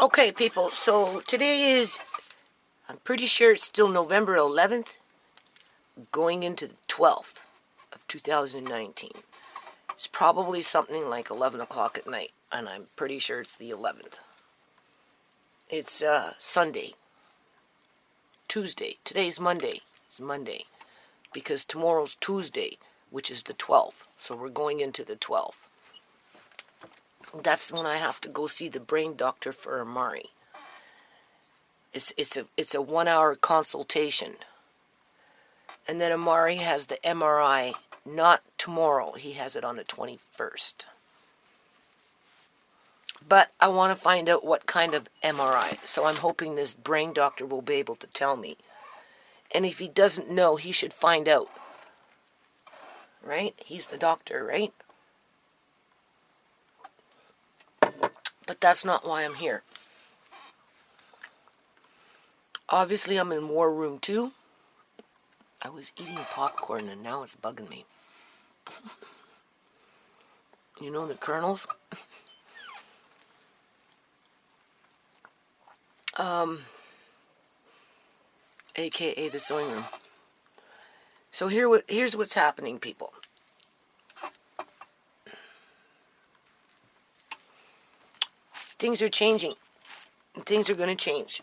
Okay, people, so today is, I'm pretty sure it's still November 11th, going into the 12th of 2019. It's probably something like 11 o'clock at night, and I'm pretty sure it's the 11th. It's Sunday, Tuesday. Today's Monday. It's Monday, because tomorrow's Tuesday, which is the 12th, so we're going into the 12th. That's when I have to go see the brain doctor for Amari. It's a 1 hour consultation. And then Amari has the MRI not tomorrow. He has it on the 21st. But I want to find out what kind of MRI. So I'm hoping this brain doctor will be able to tell me. And if he doesn't know, he should find out. Right? He's the doctor, right? But that's not why I'm here. Obviously, I'm in War Room 2. I was eating popcorn and now it's bugging me. You know the kernels? AKA the sewing room. So here's what's happening, people. Things are changing. Things are going to change.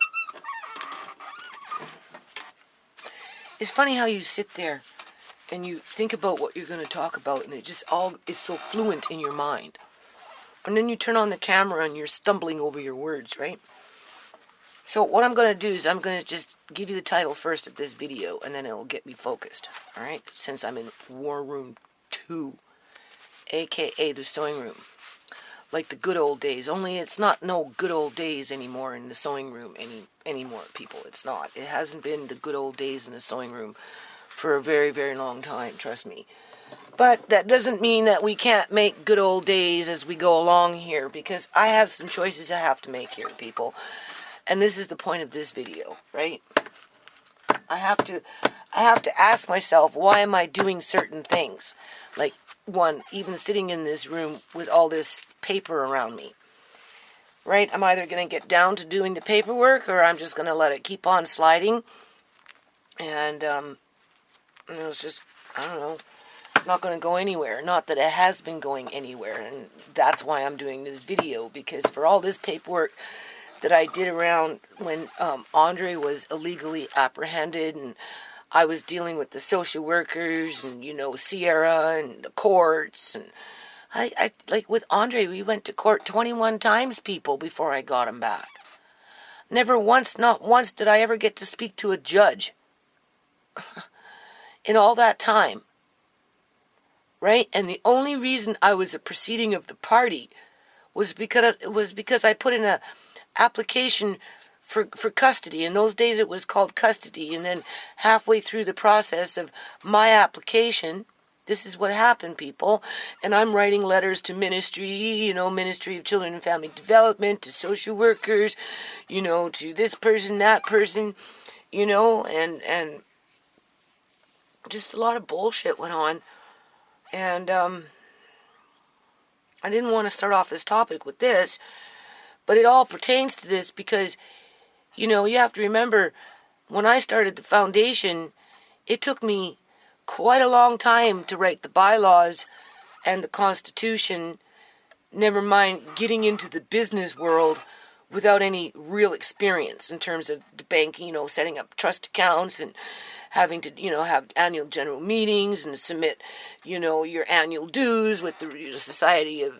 It's funny how you sit there and you think about what you're going to talk about, and it just all is so fluent in your mind. And then you turn on the camera and you're stumbling over your words, right? So what I'm going to do is I'm going to just give you the title first of this video, and then it will get me focused, all right? Since I'm in War Room 2, a.k.a. the sewing room. Like the good old days, only it's not no good old days anymore in the sewing room anymore, people. It's not. It hasn't been the good old days in the sewing room for a very, very long time, trust me. But that doesn't mean that we can't make good old days as we go along here, because I have some choices I have to make here, people. And this is the point of this video, right? I have to ask myself, why am I doing certain things? Like, one, even sitting in this room with all this paper around me, right? I'm either going to get down to doing the paperwork, or I'm just going to let it keep on sliding. And, it's just, I don't know, it's not going to go anywhere. Not that it has been going anywhere, and that's why I'm doing this video, because for all this paperwork that I did around when Andre was illegally apprehended, and I was dealing with the social workers and, Sierra and the courts. And I like with Andre, we went to court 21 times, people, before I got him back. Never once, not once, did I ever get to speak to a judge in all that time. Right? And the only reason I was a proceeding of the party was because I put in a application for custody. In those days it was called custody. And then halfway through the process of my application, this is what happened, people. And I'm writing letters to ministry, Ministry of Children and Family Development, to social workers, to this person, that person, and just a lot of bullshit went on. And I didn't want to start off this topic with this, but it all pertains to this because you have to remember, when I started the foundation, it took me quite a long time to write the bylaws and the Constitution, never mind getting into the business world without any real experience in terms of the banking, setting up trust accounts and having to, have annual general meetings and submit, your annual dues with the Society of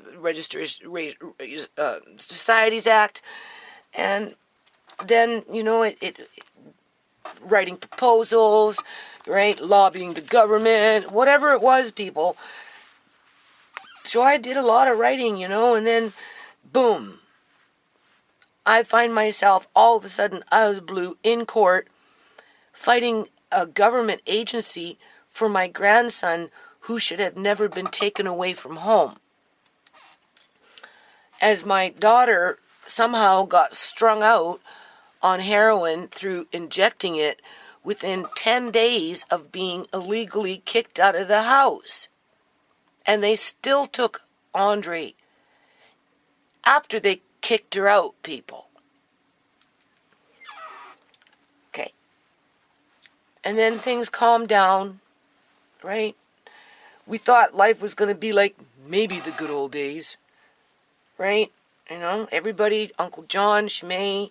Societies Act. And then, writing proposals, right, lobbying the government, whatever it was, people. So I did a lot of writing, and then, boom, I find myself all of a sudden out of the blue in court fighting a government agency for my grandson who should have never been taken away from home. As my daughter somehow got strung out on heroin through injecting it within 10 days of being illegally kicked out of the house. And they still took Andre after they kicked her out, people. And then things calmed down, right? We thought life was going to be like maybe the good old days, right? You know, everybody, Uncle John, Shmei,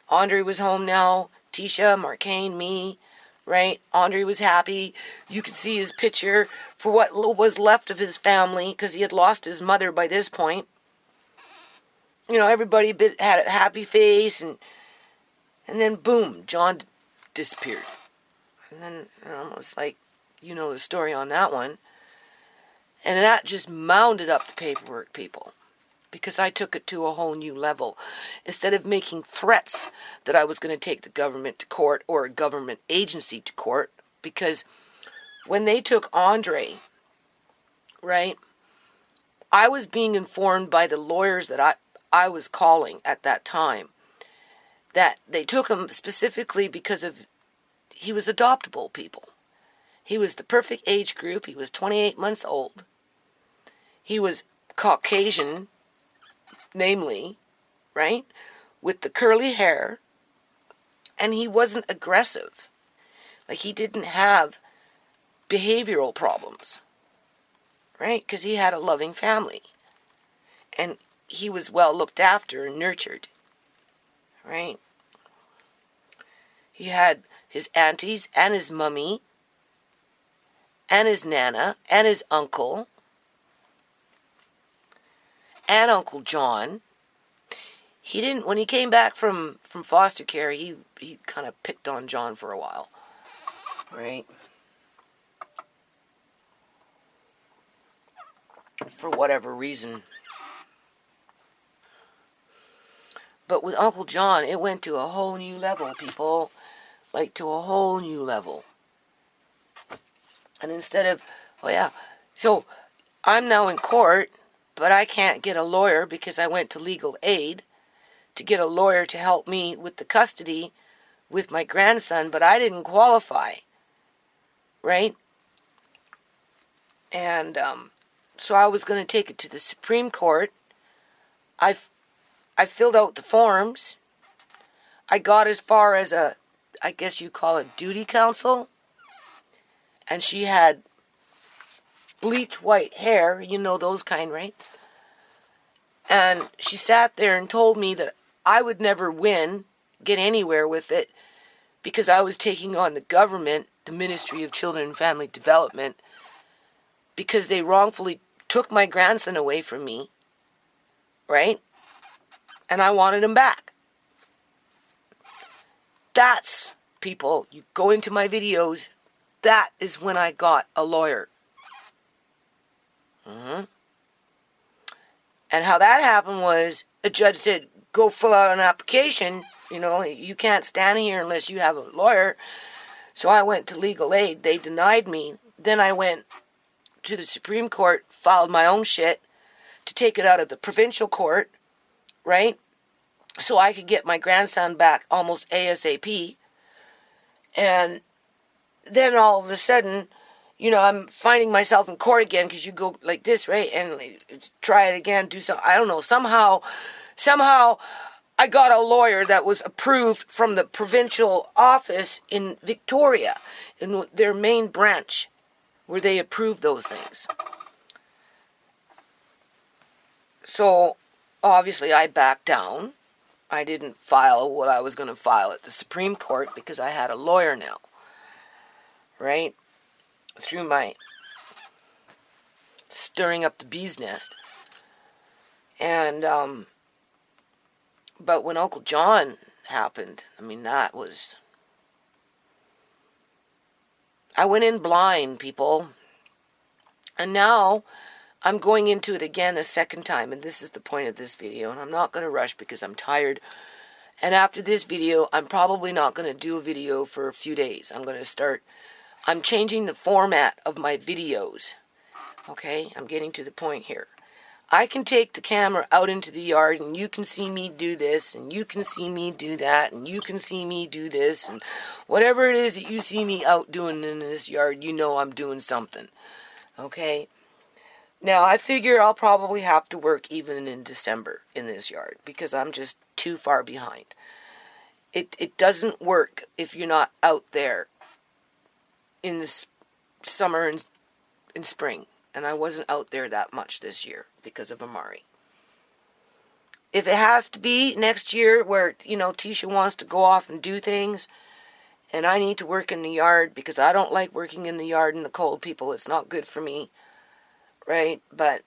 Andre was home now, Tisha, Marcane, me, right? Andre was happy. You could see his picture for what was left of his family because he had lost his mother by this point. You know, everybody had a happy face, and then boom, John disappeared. And then it was like, you know the story on that one. And that just mounded up the paperwork, people, because I took it to a whole new level. Instead of making threats that I was going to take the government to court or a government agency to court, because when they took Andre, right, I was being informed by the lawyers that I was calling at that time that they took him specifically because of he was adoptable, people. He was the perfect age group. He was 28 months old. He was Caucasian, namely, right, with the curly hair, and he wasn't aggressive. Like, he didn't have behavioral problems, right, because he had a loving family, and he was well looked after and nurtured, right? He had his aunties and his mummy and his nana and his uncle and Uncle John. He didn't, when he came back from foster care, he kind of picked on John for a while, right? For whatever reason. But with Uncle John, it went to a whole new level, people. Like, to a whole new level. And instead of, oh yeah, so I'm now in court, but I can't get a lawyer because I went to legal aid to get a lawyer to help me with the custody with my grandson, but I didn't qualify, right? And so I was going to take it to the Supreme Court. I filled out the forms. I got as far as I guess you call it duty counsel. And she had bleach white hair, you know those kind, right? And she sat there and told me that I would never get anywhere with it, because I was taking on the government, the Ministry of Children and Family Development, because they wrongfully took my grandson away from me, right? And I wanted him back. That's, people, you go into my videos, that is when I got a lawyer. And how that happened was, a judge said, go fill out an application. You know, you can't stand here unless you have a lawyer. So I went to legal aid. They denied me. Then I went to the Supreme Court, filed my own shit to take it out of the provincial court, right? So I could get my grandson back almost ASAP. And then all of a sudden, you know, I'm finding myself in court again, because you go like this, right? And try it again, do something. I don't know. Somehow I got a lawyer that was approved from the provincial office in Victoria, in their main branch, where they approve those things. So obviously I backed down. I didn't file what I was going to file at the Supreme Court because I had a lawyer now, right? Through my stirring up the bee's nest. And but when Uncle John happened, I mean, that was, I went in blind, people. And now I'm going into it again a second time, and this is the point of this video, and I'm not going to rush because I'm tired. And after this video, I'm probably not going to do a video for a few days. I'm changing the format of my videos. Okay, I'm getting to the point here. I can take the camera out into the yard, and you can see me do this, and you can see me do that, and you can see me do this, and whatever it is that you see me out doing in this yard, you know I'm doing something. Okay? Now, I figure I'll probably have to work even in December in this yard, because I'm just too far behind. It doesn't work if you're not out there in the summer and spring. And I wasn't out there that much this year because of Amari. If it has to be next year where, Tisha wants to go off and do things, and I need to work in the yard because I don't like working in the yard in the cold, people. It's not good for me, right? But,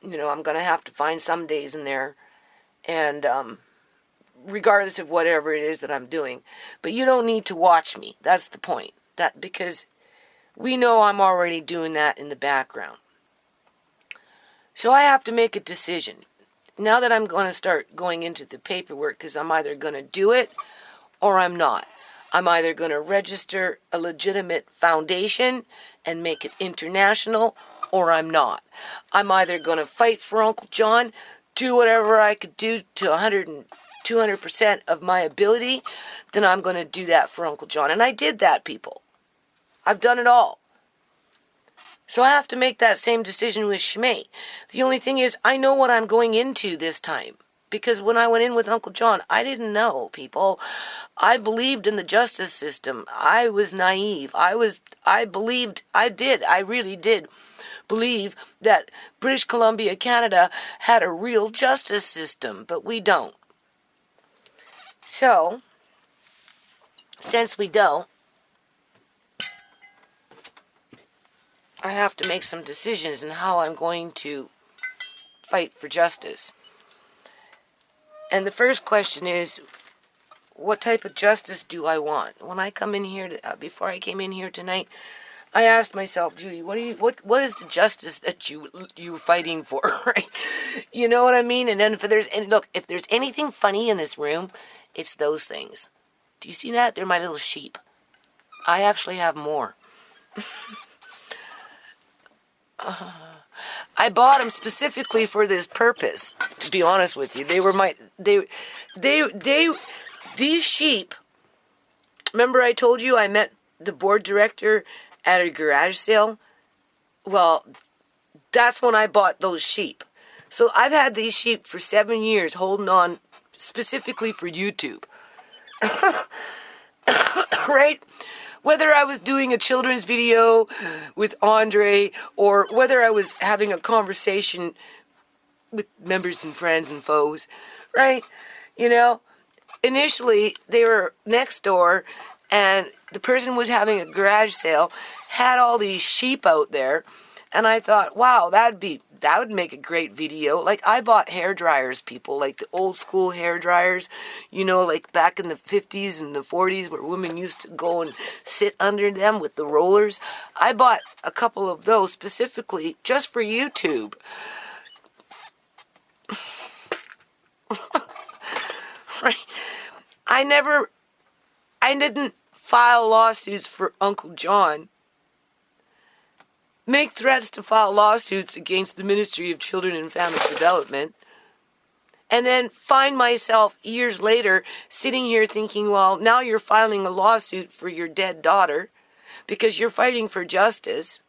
I'm going to have to find some days in there, and regardless of whatever it is that I'm doing. But you don't need to watch me. That's the point. Because we know I'm already doing that in the background. So I have to make a decision. Now that I'm going to start going into the paperwork, because I'm either going to do it or I'm not. I'm either going to register a legitimate foundation and make it international, or I'm not. I'm either going to fight for Uncle John, do whatever I could do to 100 and 200% of my ability, then I'm going to do that for Uncle John. And I did that, people. I've done it all. So I have to make that same decision with Shmei. The only thing is, I know what I'm going into this time. Because when I went in with Uncle John, I didn't know, people. I believed in the justice system. I was naive. I really did believe that British Columbia, Canada, had a real justice system. But we don't. So, since we don't, I have to make some decisions in how I'm going to fight for justice. And the first question is, what type of justice do I want? When I come in here, before I came in here tonight, I asked myself, Judy, what is the justice that you're fighting for, right? You know what I mean? And then if there's anything funny in this room, it's those things. Do you see that? They're my little sheep. I actually have more. I bought them specifically for this purpose, to be honest with you. These sheep, remember I told you I met the board director at a garage sale? Well, that's when I bought those sheep. So I've had these sheep for 7 years, holding on specifically for YouTube. Right? Whether I was doing a children's video with Andre, or whether I was having a conversation with members and friends and foes, right? Initially they were next door, and the person was having a garage sale, had all these sheep out there, and I thought, wow, that would make a great video. Like, I bought hair dryers, people, like the old school hair dryers, like back in the 50s and the 40s, where women used to go and sit under them with the rollers. I bought a couple of those specifically just for YouTube. Right? I didn't file lawsuits for Uncle John, make threats to file lawsuits against the Ministry of Children and Family Development, and then find myself years later sitting here thinking, well, now you're filing a lawsuit for your dead daughter because you're fighting for justice,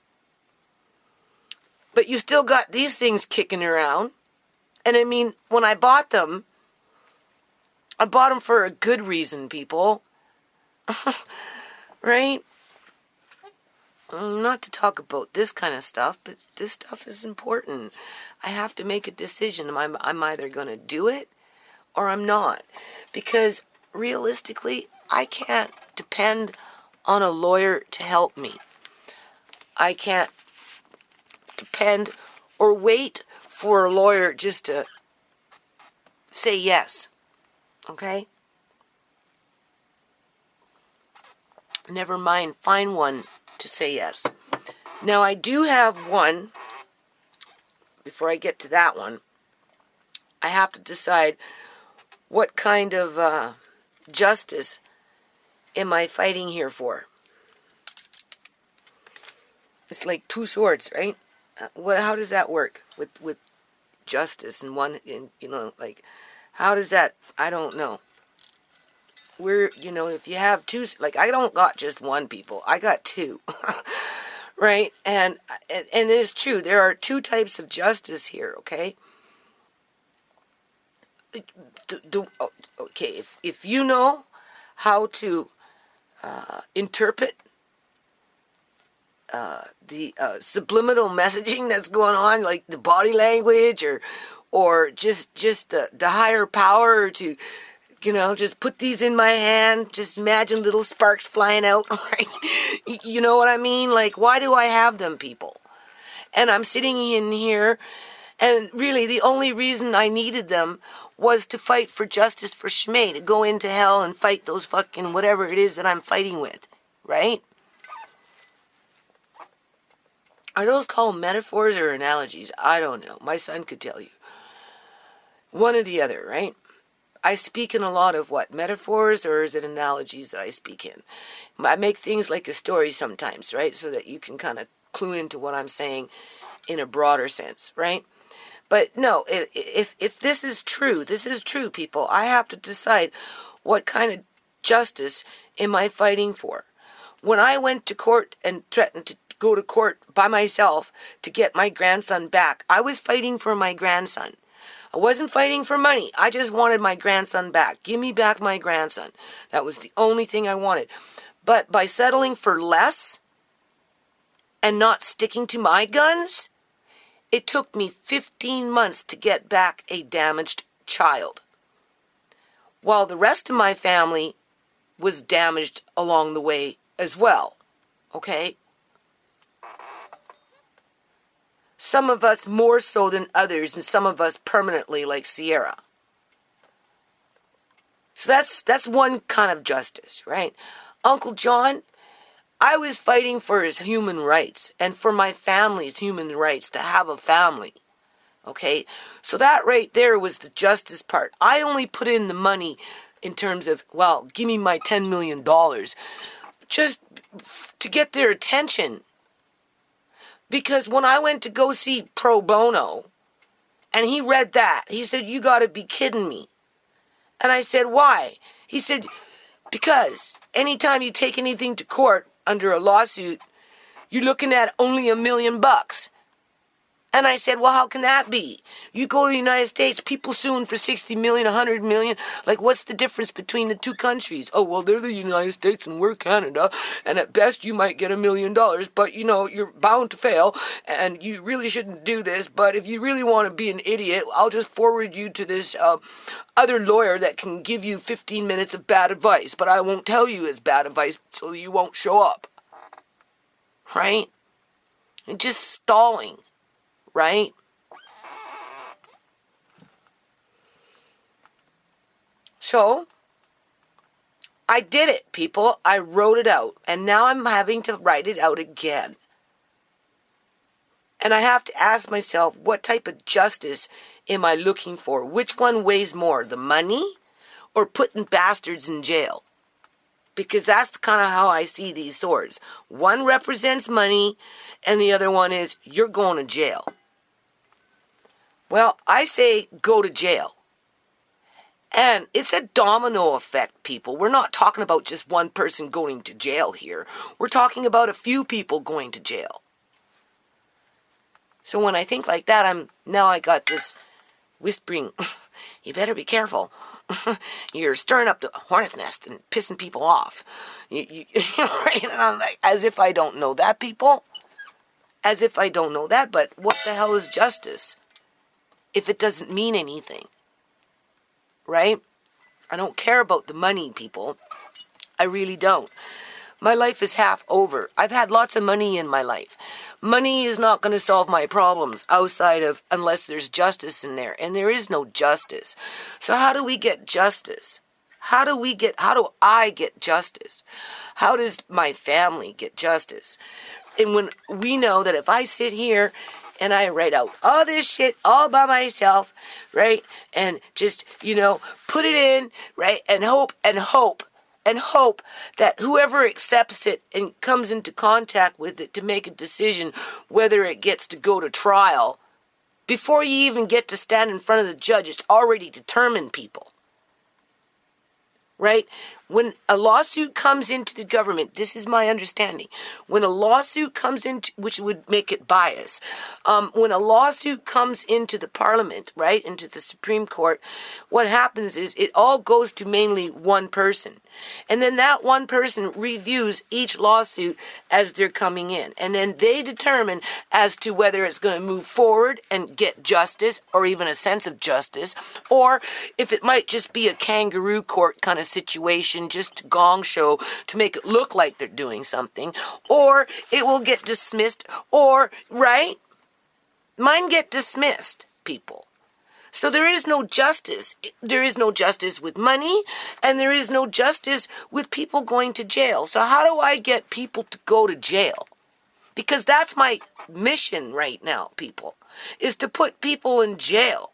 but you still got these things kicking around. And I mean, when I bought them for a good reason, people. Right? Not to talk about this kind of stuff, but this stuff is important. I have to make a decision. I'm either going to do it or I'm not. Because realistically, I can't depend on a lawyer to help me. I can't depend or wait for a lawyer just to say yes. Okay? Never mind, find one to say yes. Now, I do have one. Before I get to that one, I have to decide what kind of justice am I fighting here for. It's like two swords, right? How does that work with justice and one? Like, how does that? I don't know. If you have two, like, I don't got just one, people. I got two. Right? And it's true. There are two types of justice here, okay? Okay, if you know how to interpret subliminal messaging that's going on, like the body language, or just the higher power to, just put these in my hand. Just imagine little sparks flying out, right? You know what I mean? Like, why do I have them, people? And I'm sitting in here, and really the only reason I needed them was to fight for justice for Shmay, to go into hell and fight those fucking whatever it is that I'm fighting with, right? Are those called metaphors or analogies? I don't know. My son could tell you. One or the other, right? I speak in a lot of what? Metaphors, or is it analogies that I speak in? I make things like a story sometimes, right? So that you can kind of clue into what I'm saying in a broader sense, right? But no, if this is true, people. I have to decide what kind of justice am I fighting for. When I went to court and threatened to go to court by myself to get my grandson back, I was fighting for my grandson. I wasn't fighting for money. I just wanted my grandson back. Give me back my grandson. That was the only thing I wanted. But by settling for less and not sticking to my guns, it took me 15 months to get back a damaged child, while the rest of my family was damaged along the way as well. Okay? Some of us more so than others, and some of us permanently, like Sierra. So that's one kind of justice, right? Uncle John, I was fighting for his human rights and for my family's human rights to have a family. Okay? So that right there was the justice part. I only put in the money in terms of, well, give me my $10 million just to get their attention. Because when I went to go see Pro Bono, and he read that, he said, "You got to be kidding me." And I said, "Why?" He said, "Because anytime you take anything to court under a lawsuit, you're looking at only $1 million. And I said, "Well, how can that be? You go to the United States, people suing for 60 million, 100 million. Like, what's the difference between the two countries? Oh, well, they're the United States and we're Canada. And at best, you might get $1 million. But, you're bound to fail. And you really shouldn't do this. But if you really want to be an idiot, I'll just forward you to this other lawyer that can give you 15 minutes of bad advice. But I won't tell you it's bad advice so you won't show up." Right? And just stalling. Right? So, I did it, people. I wrote it out. And now I'm having to write it out again. And I have to ask myself, what type of justice am I looking for? Which one weighs more, the money or putting bastards in jail? Because that's kind of how I see these swords. One represents money, and the other one is, you're going to jail. Well, I say go to jail. And it's a domino effect, people. We're not talking about just one person going to jail here. We're talking about a few people going to jail. So when I think like that, I got this whispering, you better be careful. You're stirring up the hornet's nest and pissing people off. Right? And I'm like, as if I don't know that, people. As if I don't know that, but what the hell is justice if it doesn't mean anything? Right? I don't care about the money, people. I really don't. My life is half over. I've had lots of money in my life. Money is not going to solve my problems outside of, unless there's justice in there. And there is no justice. So how do we get justice? How do I get justice? How does my family get justice? And when we know that if I sit here and I write out all this shit all by myself, right? And just, put it in, right? And hope that whoever accepts it and comes into contact with it to make a decision whether it gets to go to trial, before you even get to stand in front of the judge, it's already determined, people. Right? When a lawsuit comes into the government, this is my understanding. When a lawsuit comes into, which would make it bias, when a lawsuit comes into the parliament, right, into the Supreme Court, what happens is it all goes to mainly one person. And then that one person reviews each lawsuit as they're coming in. And then they determine as to whether it's going to move forward and get justice or even a sense of justice, or if it might just be a kangaroo court kind of situation, just to gong show to make it look like they're doing something, or it will get dismissed, or, right? Mine get dismissed, people. So there is no justice. There is no justice with money, and there is no justice with people going to jail. So how do I get people to go to jail? Because that's my mission right now, people, is to put people in jail.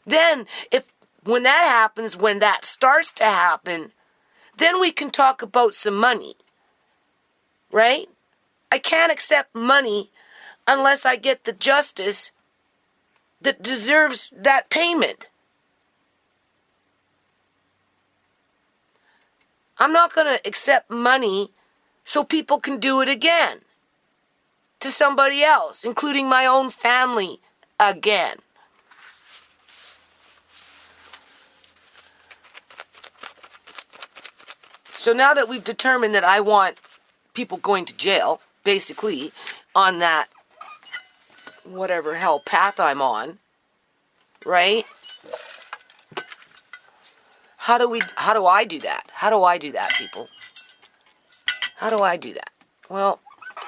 Then, when that happens, when that starts to happen, then we can talk about some money, right? I can't accept money unless I get the justice that deserves that payment. I'm not going to accept money so people can do it again to somebody else, including my own family again. So now that we've determined that I want people going to jail, basically, on that whatever hell path I'm on, right? How do I do that? How do I do that, people? How do I do that? Well,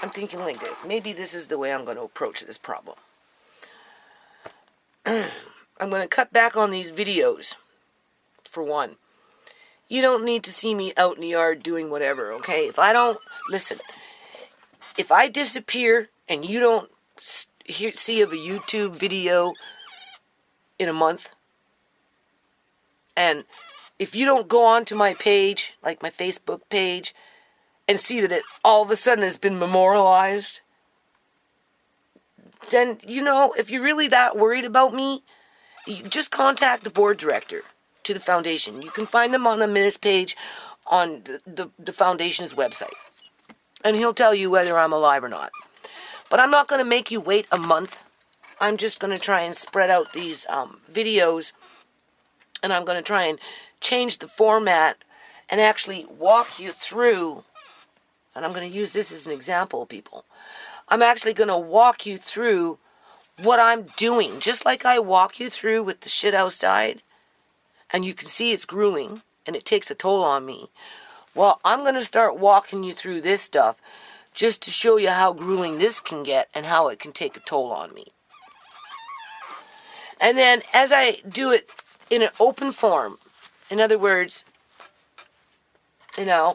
I'm thinking like this. Maybe this is the way I'm going to approach this problem. I'm going to cut back on these videos, for one. You don't need to see me out in the yard doing whatever, okay? If I disappear and you don't see of a YouTube video in a month, and if you don't go onto my page, like my Facebook page, and see that it all of a sudden has been memorialized, then, if you're really that worried about me, you just contact the board director to the foundation. You can find them on the minutes page on the foundation's website. And he'll tell you whether I'm alive or not. But I'm not going to make you wait a month. I'm just going to try and spread out these videos. And I'm going to try and change the format and actually walk you through. And I'm going to use this as an example, people. I'm actually going to walk you through what I'm doing. Just like I walk you through with the shit outside. And you can see it's grueling, and it takes a toll on me. Well, I'm going to start walking you through this stuff just to show you how grueling this can get and how it can take a toll on me. And then as I do it in an open form, in other words, I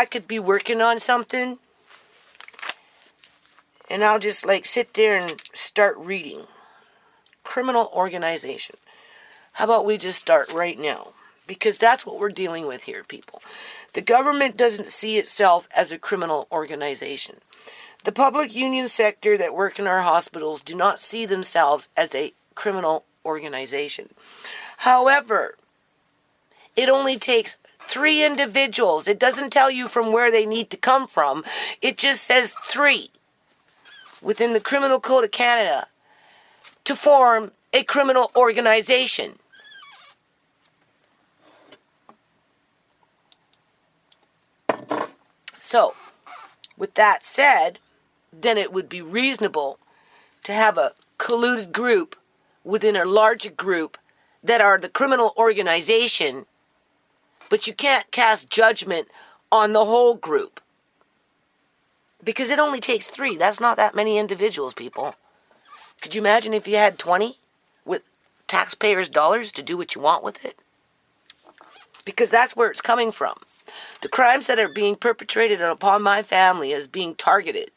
could be working on something, and I'll just sit there and start reading. Criminal organization. How about we just start right now? Because that's what we're dealing with here, people. The government doesn't see itself as a criminal organization. The public union sector that work in our hospitals do not see themselves as a criminal organization. However, it only takes 3 individuals. It doesn't tell you from where they need to come from. It just says 3 within the Criminal Code of Canada to form a criminal organization. So, with that said, then it would be reasonable to have a colluded group within a larger group that are the criminal organization, but you can't cast judgment on the whole group. Because it only takes 3. That's not that many individuals, people. Could you imagine if you had 20 with taxpayers' dollars to do what you want with it? Because that's where it's coming from. The crimes that are being perpetrated upon my family is being targeted.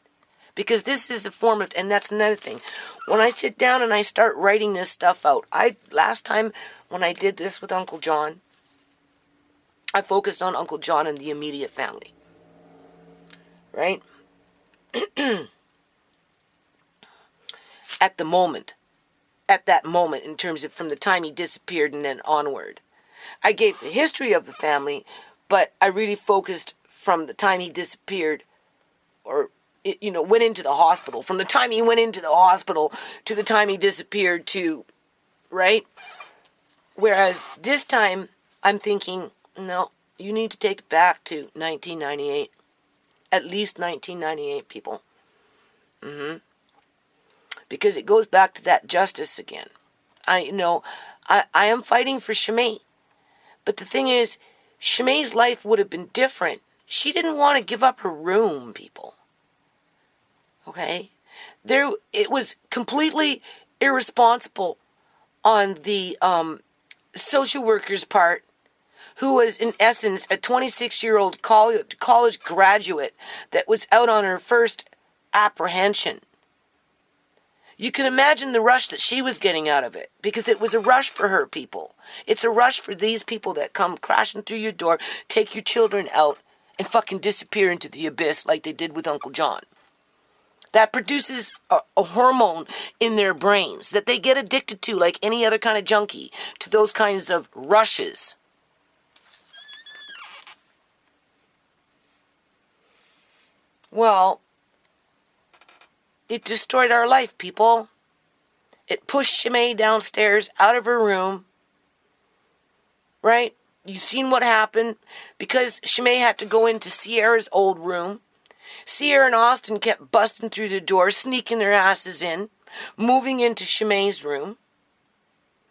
Because this is a form of, and that's another thing. When I sit down and I start writing this stuff out, last time when I did this with Uncle John, I focused on Uncle John and the immediate family. Right? At that moment, in terms of from the time he disappeared and then onward. I gave the history of the family, but I really focused from the time he disappeared or, went into the hospital. From the time he went into the hospital to the time he disappeared to, right? Whereas this time, I'm thinking, no, you need to take it back to 1998. At least 1998, people. Because it goes back to that justice again. I am fighting for Shimei. But the thing is, Shimei's life would have been different. She didn't want to give up her room, people. Okay? It was completely irresponsible on the social worker's part, who was in essence a 26-year-old college graduate that was out on her first apprehension. You can imagine the rush that she was getting out of it, because it was a rush for her, people. It's a rush for these people that come crashing through your door, take your children out, and fucking disappear into the abyss like they did with Uncle John. That produces a hormone in their brains that they get addicted to like any other kind of junkie, to those kinds of rushes. Well, it destroyed our life, people. It pushed Shimei downstairs out of her room. Right? You've seen what happened because Shimei had to go into Sierra's old room. Sierra and Austin kept busting through the door, sneaking their asses in, moving into Shimei's room.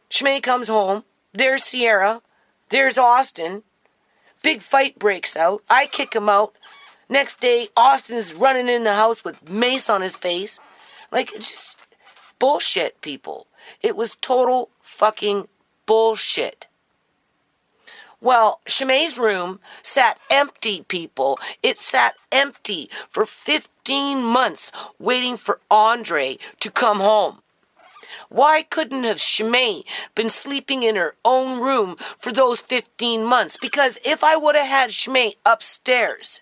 Shimei comes home. There's Sierra. There's Austin. Big fight breaks out. I kick him out. Next day, Austin's running in the house with mace on his face. Like, it's just bullshit, people. It was total fucking bullshit. Well, Shimei's room sat empty, people. It sat empty for 15 months waiting for Andre to come home. Why couldn't have Shimei been sleeping in her own room for those 15 months? Because if I would have had Shimei upstairs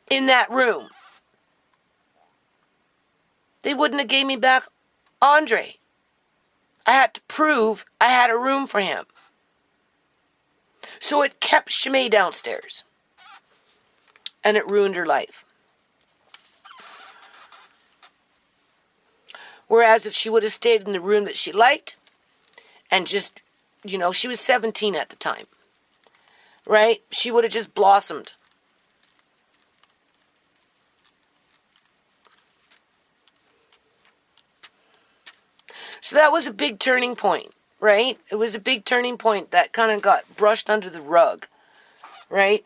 in that room, they wouldn't have gave me back Andre. I had to prove I had a room for him. So it kept Shimei downstairs. And it ruined her life. Whereas if she would have stayed in the room that she liked, and just, she was 17 at the time, right? She would have just blossomed. So that was a big turning point, right? It was a big turning point that kind of got brushed under the rug, right?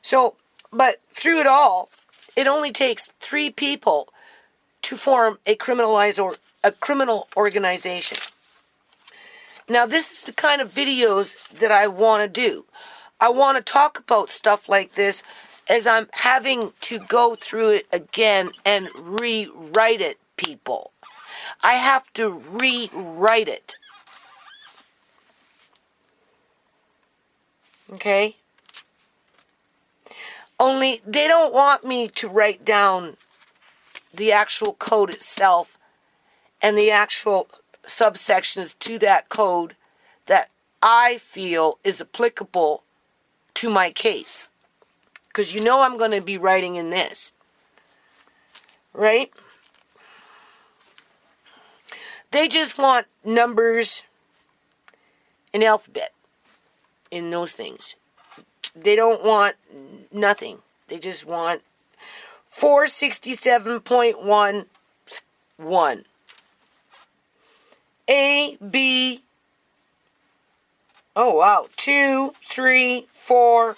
So, but through it all, it only takes 3 people to form a criminal organization. Now, this is the kind of videos that I want to do. I want to talk about stuff like this as I'm having to go through it again and rewrite it, people. I have to rewrite it. Okay? Only they don't want me to write down the actual code itself and the actual subsections to that code that I feel is applicable to my case. Because I'm going to be writing in this. Right? They just want numbers and alphabet in those things. They don't want nothing. They just want 467.11. A, B, 2, 3, 4.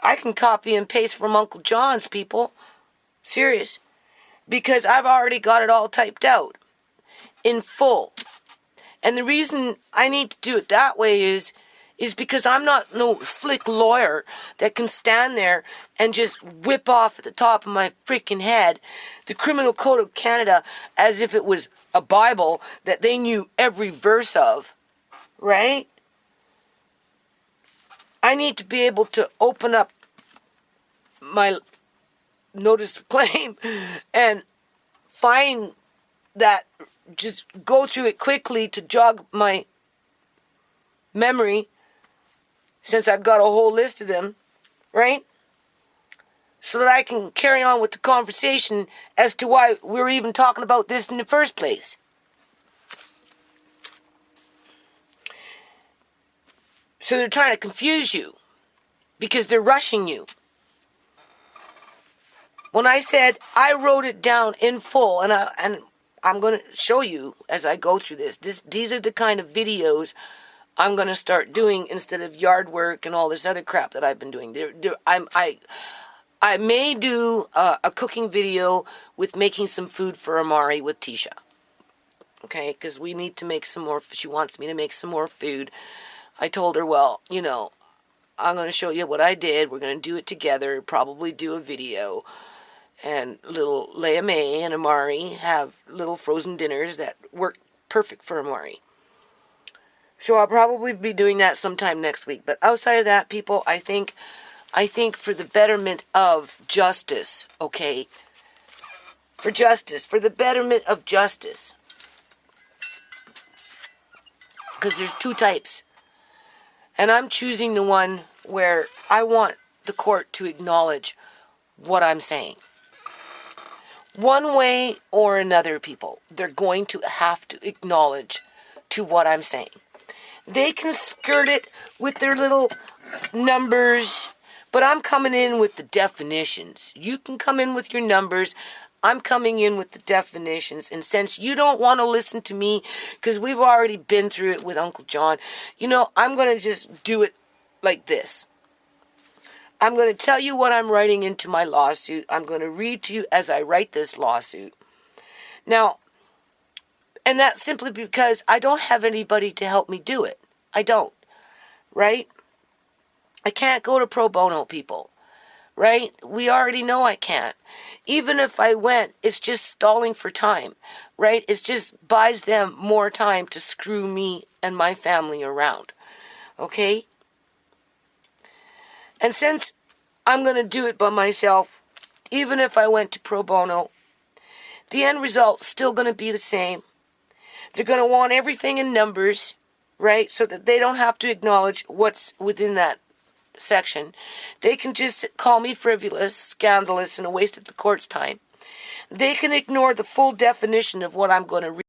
I can copy and paste from Uncle John's, people. Serious. Because I've already got it all typed out in full. And the reason I need to do it that way is because I'm not no slick lawyer that can stand there and just whip off at the top of my freaking head the Criminal Code of Canada as if it was a Bible that they knew every verse of, right? I need to be able to open up my notice of claim and find that, just go through it quickly to jog my memory, since I've got a whole list of them, right? So that I can carry on with the conversation as to why we're even talking about this in the first place. So they're trying to confuse you because they're rushing you. When I said I wrote it down in full, and I'm going to show you as I go through this. These are the kind of videos I'm going to start doing instead of yard work and all this other crap that I've been doing. I may do a cooking video with making some food for Amari with Tisha. Okay, because we need to make some more. She wants me to make some more food. I told her, well, you know, I'm going to show you what I did. We're going to do it together, probably do a video. And little Leia May and Amari have little frozen dinners that work perfect for Amari. So I'll probably be doing that sometime next week. But outside of that, people, I think for the betterment of justice, okay? For justice, for the betterment of justice. Because there's two types. And I'm choosing the one where I want the court to acknowledge what I'm saying. One way or another, people, they're going to have to acknowledge to what I'm saying. They can skirt it with their little numbers, but I'm coming in with the definitions. You can come in with your numbers. I'm coming in with the definitions. And since you don't want to listen to me, because we've already been through it with Uncle John, you know, I'm going to just do it like this. I'm going to tell you what I'm writing into my lawsuit. I'm going to read to you as I write this lawsuit. Now, and that's simply because I don't have anybody to help me do it. I don't, right? I can't go to pro bono people, right? We already know I can't. Even if I went, it's just stalling for time, right? It just buys them more time to screw me and my family around, okay? And since I'm going to do it by myself, even if I went to pro bono, the end result's still going to be the same. They're going to want everything in numbers, right? So that they don't have to acknowledge what's within that section. They can just call me frivolous, scandalous, and a waste of the court's time. They can ignore the full definition of what I'm going to read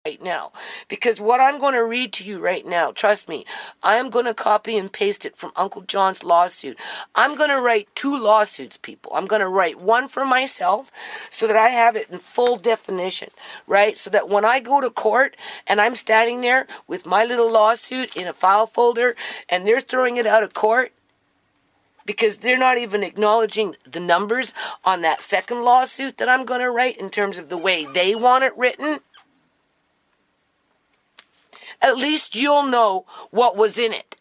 right now. Because what I'm going to read to you right now, trust me, I am going to copy and paste it from Uncle John's lawsuit. I'm going to write 2 lawsuits, people. I'm going to write one for myself so that I have it in full definition, right? So that when I go to court and I'm standing there with my little lawsuit in a file folder and they're throwing it out of court, because they're not even acknowledging the numbers on that second lawsuit that I'm going to write in terms of the way they want it written, at least you'll know what was in it,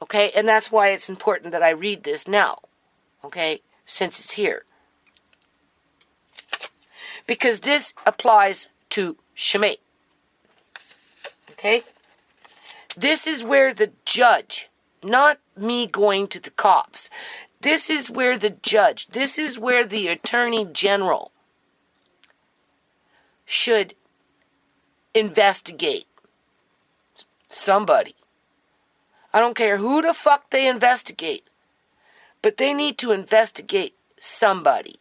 okay? And that's why it's important that I read this now, okay, since it's here. Because this applies to Shemay, okay? This is where the judge, not me going to the cops, this is where the judge, this is where the attorney general should investigate somebody. I don't care who the fuck they investigate, but they need to investigate somebody.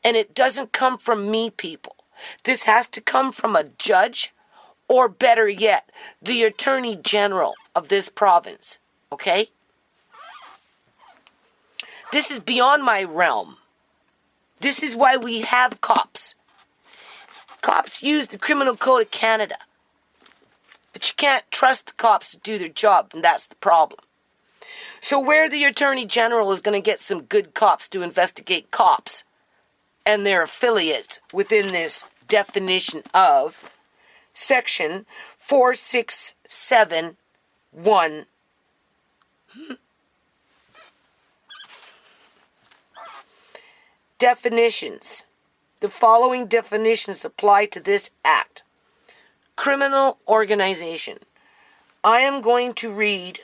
And it doesn't come from me, people. This has to come from a judge, or better yet, the attorney general of this province. Okay? This is beyond my realm. This is why we have cops. Cops use the Criminal Code of Canada. But you can't trust the cops to do their job, and that's the problem. So where the Attorney General is going to get some good cops to investigate cops and their affiliates within this definition of Section 4671. Definitions. The following definitions apply to this act. Criminal organization. I am going to read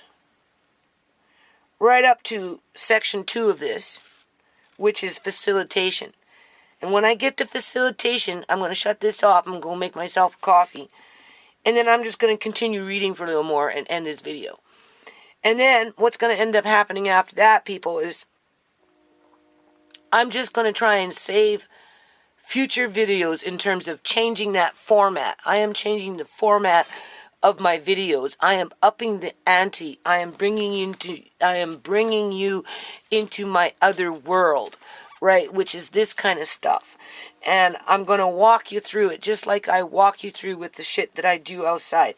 right up to Section 2 of this, which is facilitation. And when I get to facilitation, I'm going to shut this off. I'm going to make myself coffee. And then I'm just going to continue reading for a little more and end this video. And then what's going to end up happening after that, people, is I'm just going to try and save future videos in terms of changing that format. I am changing the format of my videos. I am upping the ante. I am bringing you into my other world, right? Which is this kind of stuff. And I'm going to walk you through it just like I walk you through with the shit that I do outside.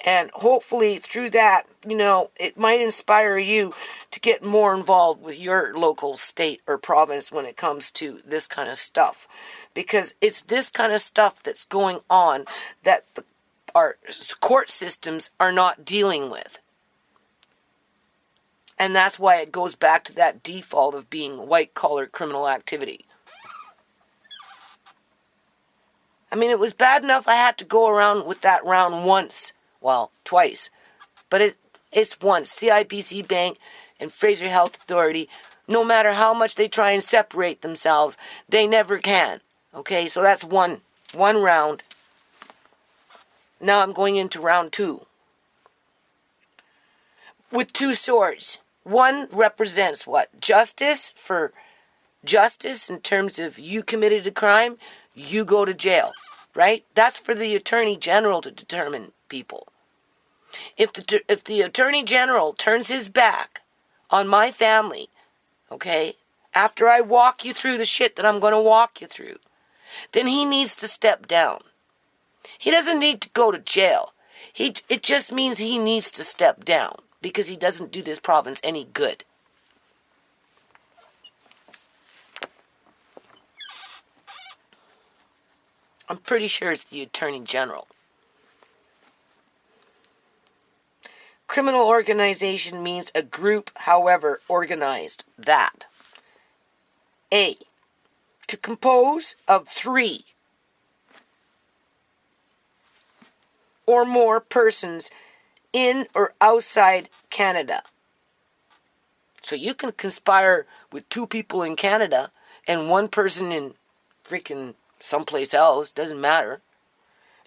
And hopefully through that, it might inspire you to get more involved with your local state or province when it comes to this kind of stuff. Because it's this kind of stuff that's going on that our court systems are not dealing with. And that's why it goes back to that default of being white-collar criminal activity. I mean, it was bad enough I had to go around with that round once. Well, twice. But it's once. CIBC Bank and Fraser Health Authority, no matter how much they try and separate themselves, they never can. Okay, so that's one round. Now I'm going into round 2. With 2 swords. One represents what? Justice, for justice in terms of you committed a crime, you go to jail, right? That's for the Attorney General to determine, people. If the Attorney General turns his back on my family, okay, after I walk you through the shit that I'm going to walk you through, then he needs to step down. He doesn't need to go to jail. It just means he needs to step down because he doesn't do this province any good. I'm pretty sure it's the Attorney General. Criminal organization means a group, however organized, that A, to compose of 3 or more persons in or outside Canada. So you can conspire with 2 people in Canada and 1 person in freaking someplace else, doesn't matter.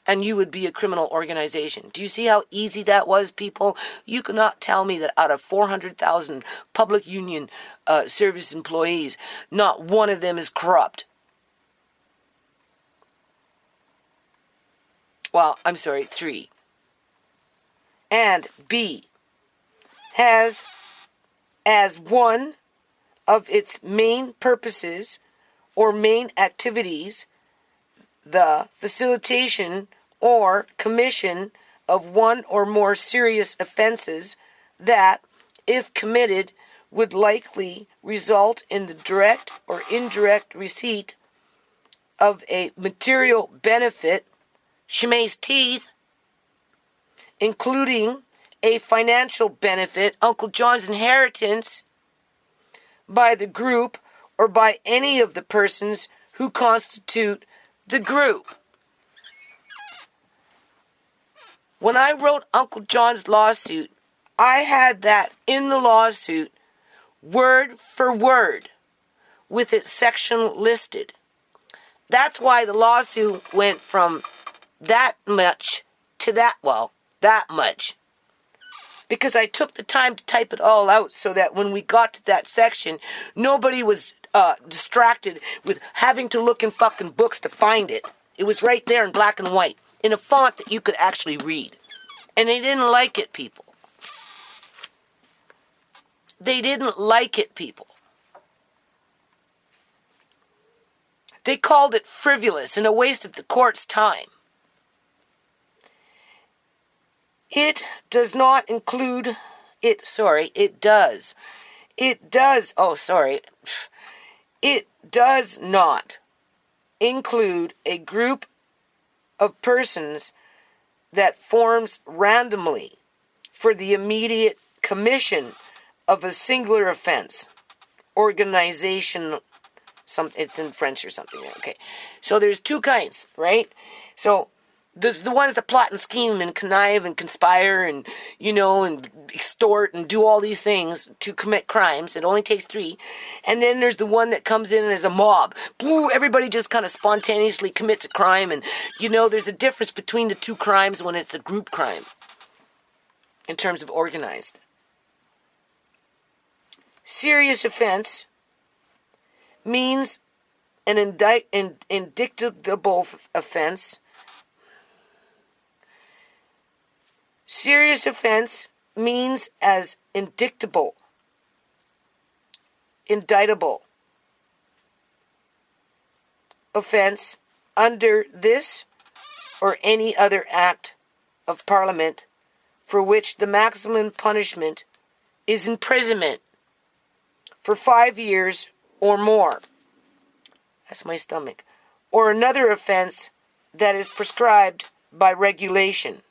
And you would be a criminal organization. Do you see how easy that was, people? You cannot tell me that out of 400,000 public union service employees, not one of them is corrupt. Well, I'm sorry, 3. And B, has as one of its main purposes or main activities the facilitation or commission of one or more serious offenses that, if committed, would likely result in the direct or indirect receipt of a material benefit, Shemai's teeth, including a financial benefit, Uncle John's inheritance, by the group or by any of the persons who constitute the group. When I wrote Uncle John's lawsuit, I had that in the lawsuit, word for word, with its section listed. That's why the lawsuit went from that much to that much. Because I took the time to type it all out so that when we got to that section, nobody was distracted with having to look in fucking books to find it. It was right there in black and white, in a font that you could actually read. And they didn't like it, people. They didn't like it, people. They called it frivolous and a waste of the court's time. It does not include... It does. It does not include a group of persons that forms randomly for the immediate commission of a singular offense. Organization, it's in French or something. Okay, so there's 2 kinds, right? So there's the ones that plot and scheme and connive and conspire and, and extort and do all these things to commit crimes. It only takes 3. And then there's the one that comes in as a mob. Ooh, everybody just kind of spontaneously commits a crime. And, there's a difference between the 2 crimes when it's a group crime in terms of organized. Serious offense means an indictable offense. Serious offense means as indictable, indictable offense under this or any other act of Parliament for which the maximum punishment is imprisonment for 5 years or more. That's my stomach. Or another offense that is prescribed by regulation.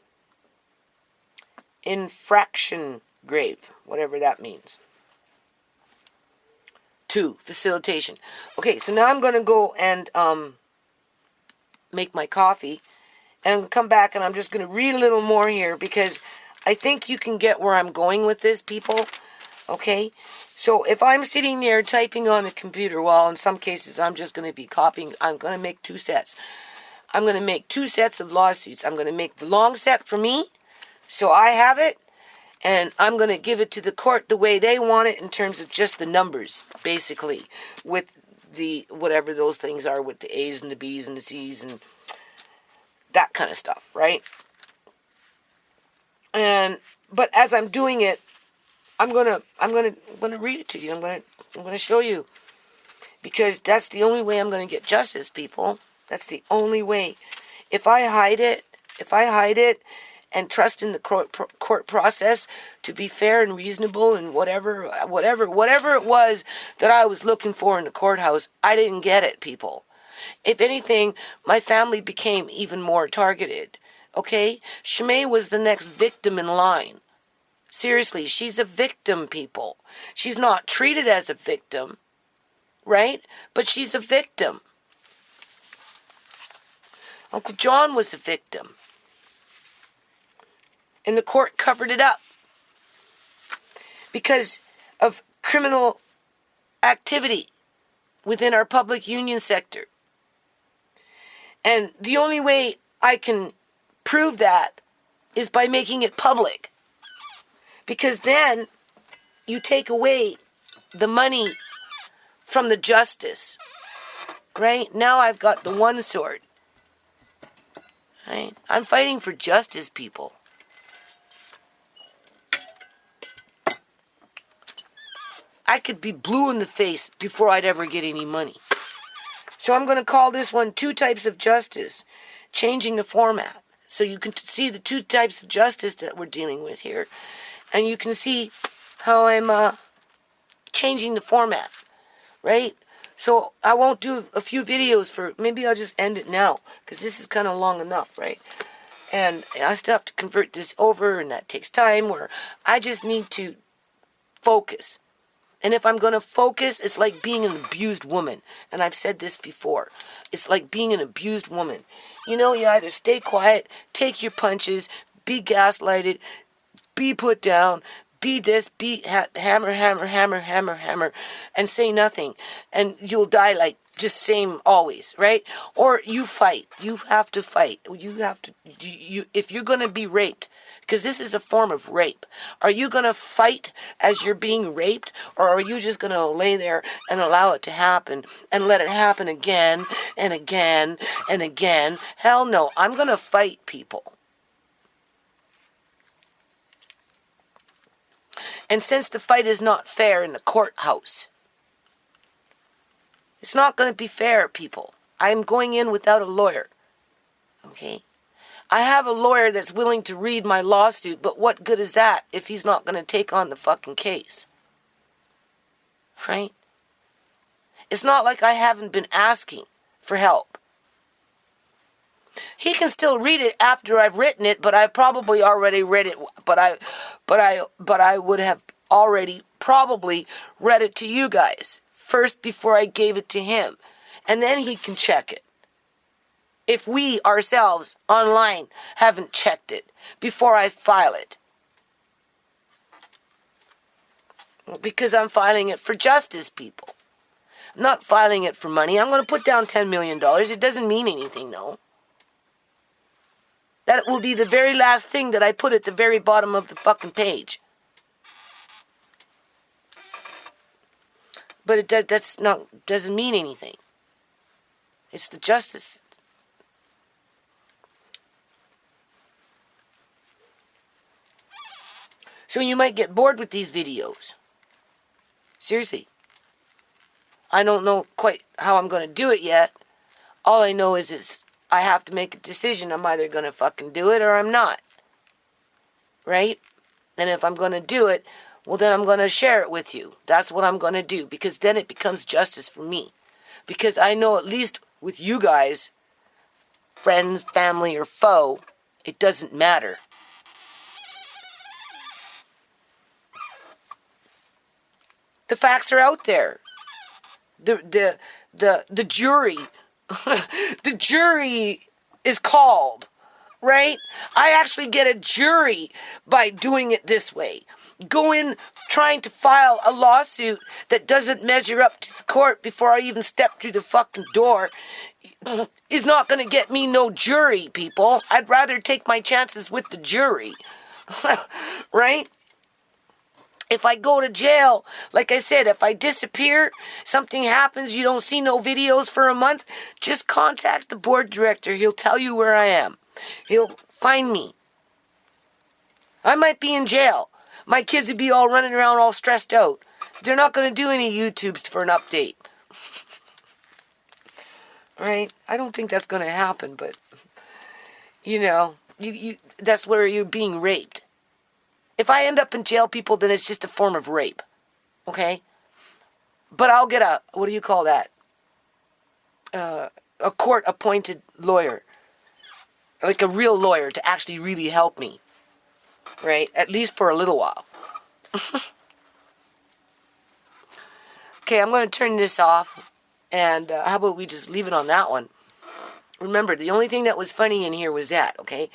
Infraction grave, whatever that means. 2, facilitation. Okay, so now I'm going to go and make my coffee. And I'm going to come back and I'm just going to read a little more here because I think you can get where I'm going with this, people. Okay? So if I'm sitting there typing on a computer, well, in some cases I'm just going to be copying. I'm going to make 2 sets. I'm going to make 2 sets of lawsuits. I'm going to make the long set for me, so I have it. And I'm going to give it to the court the way they want it in terms of just the numbers, basically, with the whatever those things are with the A's and the B's and the C's and that kind of stuff, right? But as I'm doing it, I'm gonna read it to you. I'm gonna show you, because that's the only way I'm gonna get justice, people. That's the only way. If I hide it, and trust in the court process to be fair and reasonable and whatever it was that I was looking for in the courthouse, I didn't get it, people. If anything, my family became even more targeted. Okay? Shimei was the next victim in line. Seriously, she's a victim, people. She's not treated as a victim, right? But she's a victim. Uncle John was a victim. And the court covered it up because of criminal activity within our public union sector. And the only way I can prove that is by making it public. Because then you take away the money from the justice. Right? Now I've got the one sword. Right? I'm fighting for justice, people. I could be blue in the face before I'd ever get any money. So I'm going to call this one 2 types of justice, changing the format. So you can see the 2 types of justice that we're dealing with here. And you can see how I'm changing the format, right? So I won't do a few videos maybe I'll just end it now, because this is kind of long enough, right? And I still have to convert this over, and that takes time, where I just need to focus. And if I'm going to focus, it's like being an abused woman. And I've said this before. It's like being an abused woman. You know, you either stay quiet, take your punches, be gaslighted, be put down, be this, be hammer, and say nothing. And you'll die like just same always, right? Or you fight. You have to fight. You have to, if you're going to be raped, because this is a form of rape, are you going to fight as you're being raped? Or are you just going to lay there and allow it to happen and let it happen again and again and again? Hell no. I'm going to fight, people. And since the fight is not fair in the courthouse, it's not going to be fair, people. I'm going in without a lawyer. Okay? I have a lawyer that's willing to read my lawsuit, but what good is that if he's not going to take on the fucking case? Right? It's not like I haven't been asking for help. He can still read it after I've written it, but I probably already read it. But I would have already probably read it to you guys first before I gave it to him, and then he can check it. If we ourselves online haven't checked it before I file it, because I'm filing it for justice, people. I'm not filing it for money. I'm going to put down $10 million. It doesn't mean anything, though. That will be the very last thing that I put at the very bottom of the fucking page. But that's not, doesn't mean anything. It's the justice. So you might get bored with these videos. Seriously. I don't know quite how I'm going to do it yet. All I know is I have to make a decision. I'm either going to fucking do it or I'm not. Right? And if I'm going to do it, well, then I'm going to share it with you. That's what I'm going to do. Because then it becomes justice for me. Because I know at least with you guys, friends, family, or foe, it doesn't matter. The facts are out there. The jury, the jury is called, right? I actually get a jury by doing it this way. Go in trying to file a lawsuit that doesn't measure up to the court before I even step through the fucking door is not going to get me no jury, people. I'd rather take my chances with the jury, right? If I go to jail, like I said, if I disappear, something happens, you don't see no videos for a month, just contact the board director. He'll tell you where I am. He'll find me. I might be in jail. My kids would be all running around all stressed out. They're not going to do any YouTubes for an update. Right? I don't think that's going to happen, but, you know, you that's where you're being raped. If I end up in jail, people, then it's just a form of rape. Okay? But I'll get a, what do you call that? A court-appointed lawyer. Like a real lawyer to actually really help me. Right? At least for a little while. Okay, I'm going to turn this off. And how about we just leave it on that one? Remember, the only thing that was funny in here was that, okay?